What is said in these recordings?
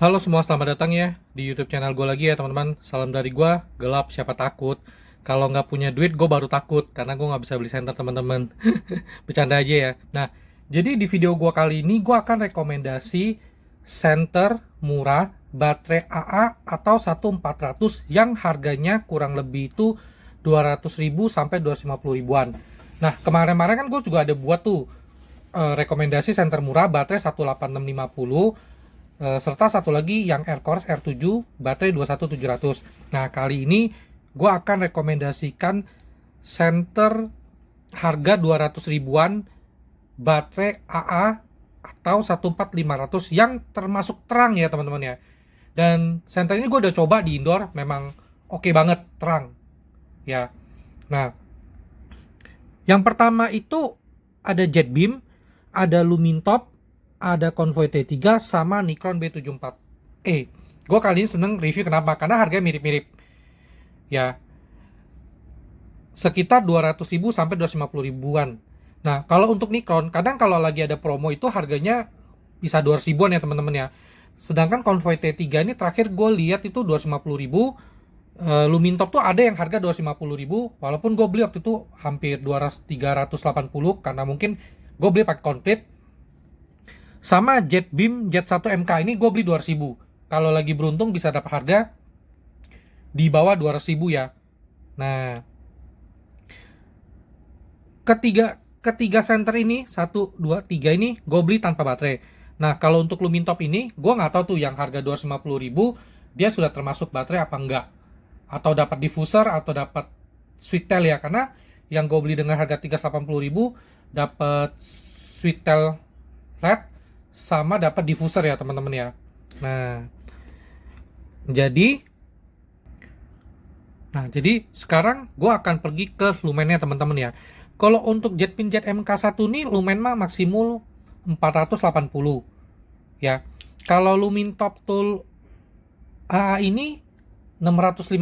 Halo semua, selamat datang ya di YouTube channel gue lagi ya teman-teman. Salam dari gue, gelap siapa takut. Kalau nggak punya duit, gue baru takut karena gue nggak bisa beli senter teman-teman. Bercanda aja ya. Nah, jadi di video gue kali ini gue akan rekomendasi senter murah baterai AA atau 1400 yang harganya kurang lebih itu 200.000 sampai 250 ribuan. Nah, kemarin-kemarin kan gue juga ada buat tuh rekomendasi senter murah baterai 18650, serta satu lagi yang Aircore R7 baterai 21700. Nah, kali ini gue akan rekomendasikan senter harga 200 ribuan baterai AA atau 14500 yang termasuk terang ya teman-teman ya. Dan senter ini gue udah coba di indoor, memang oke banget, terang ya. Nah, yang pertama itu ada Jetbeam, ada Lumintop, ada Convoy T3 sama Nikron B74E. Gue kali ini seneng review, kenapa? Karena harganya mirip-mirip. Ya, sekitar 200.000 sampai 250 ribuan. Nah, kalau untuk Nikron, kadang kalau lagi ada promo itu harganya bisa 200 ribuan ya teman-teman ya. Sedangkan Convoy T3 ini terakhir gue lihat itu 250 ribu. Lumintop tuh ada yang harga 250 ribu, walaupun gue beli waktu itu hampir 200 380 karena mungkin gue beli pakai komplit. Sama Jetbeam Jet 1 MK ini gue beli 200 ribu. Kalau lagi beruntung bisa dapat harga di bawah 200 ribu ya. Nah, ketiga ketiga center ini, satu, dua, tiga ini gue beli tanpa baterai. Nah, kalau untuk Lumintop ini gue nggak tahu tuh yang harga 250 ribu dia sudah termasuk baterai apa enggak, atau dapat diffuser atau dapat sweetel ya, karena yang gue beli dengan harga 380 ribu dapat sweetel LED sama dapat diffuser ya teman-teman ya. Nah, jadi jadi sekarang gue akan pergi ke lumennya teman-teman ya. Kalau untuk Jetpin Jet MK1 nih lumen mah maksimal 480 ya. Kalau Lumin Top Tool AA ini 650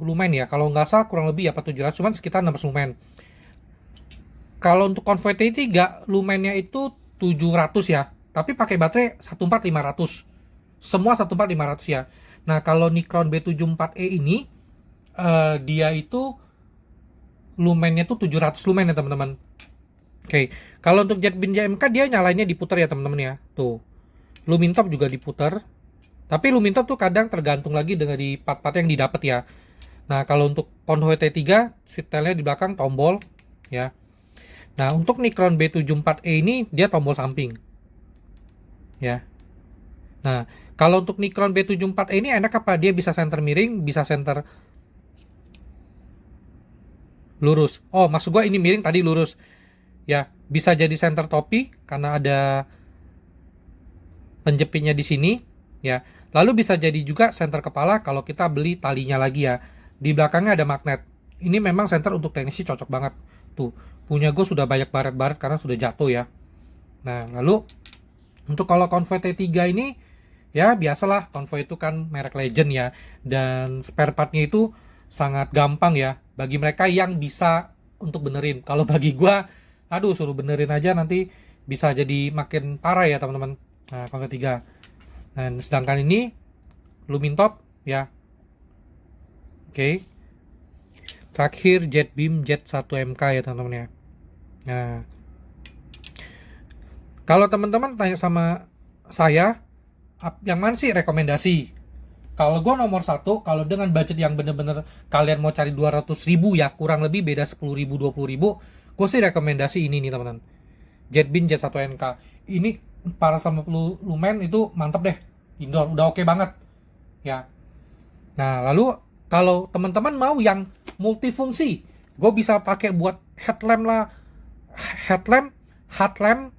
lumen ya. Kalau nggak salah kurang lebih ya 700, cuman sekitar 600 lumen. Kalau untuk Convoy T3 lumennya itu 700 ya, tapi pakai baterai 14500. Semua 14500 ya. Nah, kalau Nikron B74E ini dia itu lumennya tuh 700 lumen ya teman-teman. Oke, kalau untuk Jetbin JMK dia nyalainnya diputar ya teman-teman ya. Tuh, Lumintop juga diputar. Tapi Lumintop tuh kadang tergantung lagi dengan di part-part yang didapat ya. Nah, kalau untuk Convoy T3, switch-nya di belakang tombol ya. Nah, untuk Nikron B74E ini dia tombol samping ya. Nah, kalau untuk Nikron B74E ini enak apa? Dia bisa center miring, bisa center lurus. Oh, maksud gua ini miring, tadi lurus. Ya, bisa jadi center topi karena ada penjepitnya di sini ya. Lalu bisa jadi juga center kepala kalau kita beli talinya lagi ya. Di belakangnya ada magnet. Ini memang center untuk teknisi cocok banget. Tuh, punya gue sudah banyak baret-baret karena sudah jatuh ya. Nah, lalu untuk kalau Convoy T3 ini ya biasalah, Convoy itu kan merek legend ya, dan spare partnya itu sangat gampang ya bagi mereka yang bisa untuk benerin. Kalau bagi gua, aduh, suruh benerin aja nanti bisa jadi makin parah ya teman-teman. Nah, Convoy 3. Dan sedangkan ini Lumintop ya. Oke. Terakhir Jetbeam Jet 1 MK ya teman-teman ya. Nah, kalau teman-teman tanya sama saya, yang mana sih rekomendasi? Kalau gue nomor satu, kalau dengan budget yang bener-bener kalian mau cari 200 ribu ya, kurang lebih beda 10 ribu, 20 ribu, gue sih rekomendasi ini nih teman-teman. Jetbin Jet 1 NK. Ini para sama lumen itu mantep deh. Indoor, udah oke banget. Ya. Nah, lalu kalau teman-teman mau yang multifungsi, gue bisa pakai buat headlamp lah, headlamp, headlamp,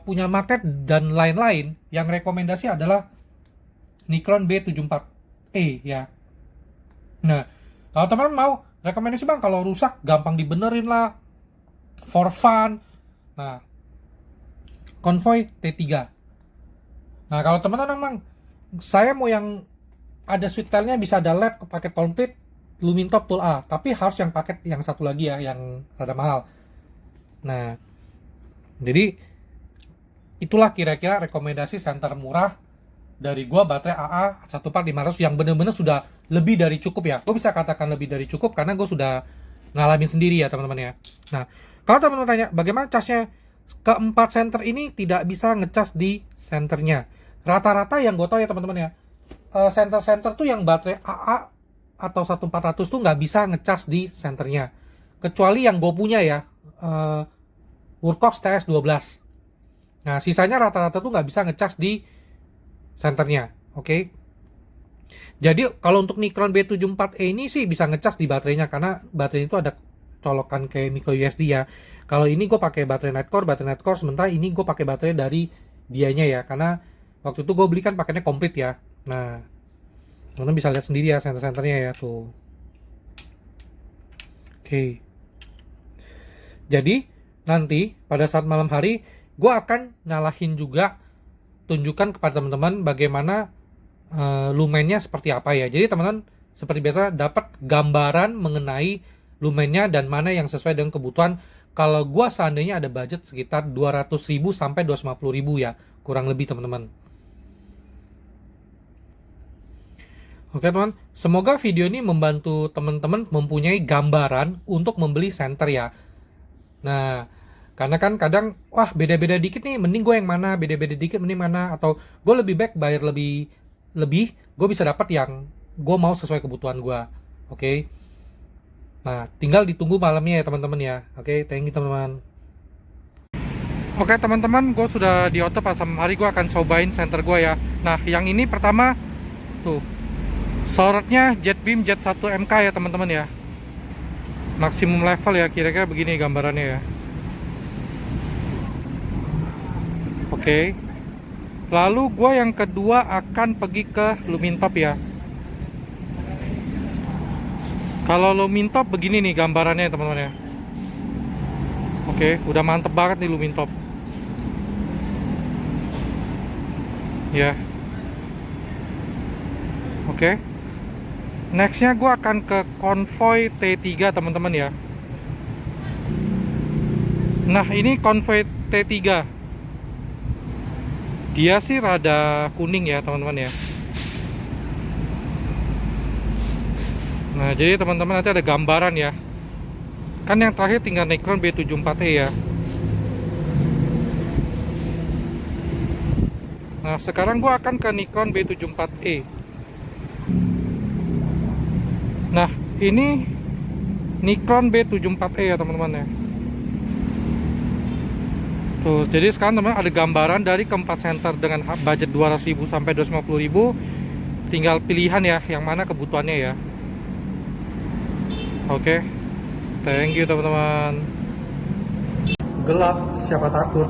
punya magnet dan lain-lain. Yang rekomendasi adalah Nikron B74E ya. Nah, kalau teman-teman mau rekomendasi bang, kalau rusak gampang dibenerin lah, for fun. Nah, Convoy T3. Nah, kalau teman-teman memang saya mau yang ada switch tailnya bisa ada LED, paket komplit, Lumintop Tool A, tapi harus yang paket yang satu lagi ya, yang rada mahal. Nah, jadi itulah kira-kira rekomendasi center murah dari gua baterai AA 14500 yang bener-bener sudah lebih dari cukup ya. Gue bisa katakan lebih dari cukup karena gue sudah ngalamin sendiri ya teman-teman ya. Nah, kalau teman-teman tanya bagaimana casnya keempat senter ini tidak bisa ngecas di senternya. Rata-rata yang gue tahu ya teman-teman ya, senter-senter tuh yang baterai AA atau 1400 tuh nggak bisa ngecas di senternya. Kecuali yang gue punya ya, Wurkox TS12. Nah, sisanya rata-rata tuh nggak bisa ngecas di senternya, oke? Jadi kalau untuk Nikron B74E ini sih bisa ngecas di baterainya karena baterai itu ada colokan kayak micro USB ya. Kalau ini gue pakai baterai Nightcore, sementara ini gue pakai baterai dari dianya ya, karena waktu itu gue beli kan paketnya komplit ya. Nah, teman-teman bisa lihat sendiri ya senter-senternya ya tuh. Oke. Jadi nanti pada saat malam hari gue akan nyalahin juga, tunjukkan kepada teman-teman bagaimana lumennya seperti apa ya. Jadi teman-teman seperti biasa dapat gambaran mengenai lumennya dan mana yang sesuai dengan kebutuhan. Kalau gua seandainya ada budget sekitar 200.000 sampai 250.000 ya, kurang lebih teman-teman. Oke teman, semoga video ini membantu teman-teman mempunyai gambaran untuk membeli senter ya. Nah, karena kan kadang wah beda-beda dikit nih, mending gue yang mana, beda-beda dikit mending mana, atau gue lebih baik bayar lebih gue bisa dapat yang gue mau sesuai kebutuhan gue. Oke. Nah, tinggal ditunggu malamnya ya teman-teman ya. Oke, thank you teman-teman. Oke teman-teman, gue sudah di auto pas hari gue akan cobain senter gue ya. Nah, yang ini pertama tuh sorotnya Jetbeam Jet 1 MK ya teman-teman ya. Maksimum level ya, kira-kira begini gambarannya ya. Oke. Lalu gue yang kedua akan pergi ke Lumintop ya. Kalau Lumintop begini nih gambarannya teman-teman ya. Oke, udah mantep banget nih Lumintop. Ya. Oke. Nextnya gue akan ke Convoy T3 teman-teman ya. Nah ini Convoy T3. Dia sih rada kuning ya teman-teman ya. Nah jadi teman-teman nanti ada gambaran ya. Kan yang terakhir tinggal Nikron B74E ya. Nah sekarang gua akan ke Nikron B74E. Nah ini Nikron B74E ya teman-teman ya. Tuh, jadi sekarang teman-teman ada gambaran dari keempat senter dengan budget 200.000 sampai 250.000. Tinggal pilihan ya yang mana kebutuhannya ya. Oke. Thank you teman-teman. Gelap siapa takut.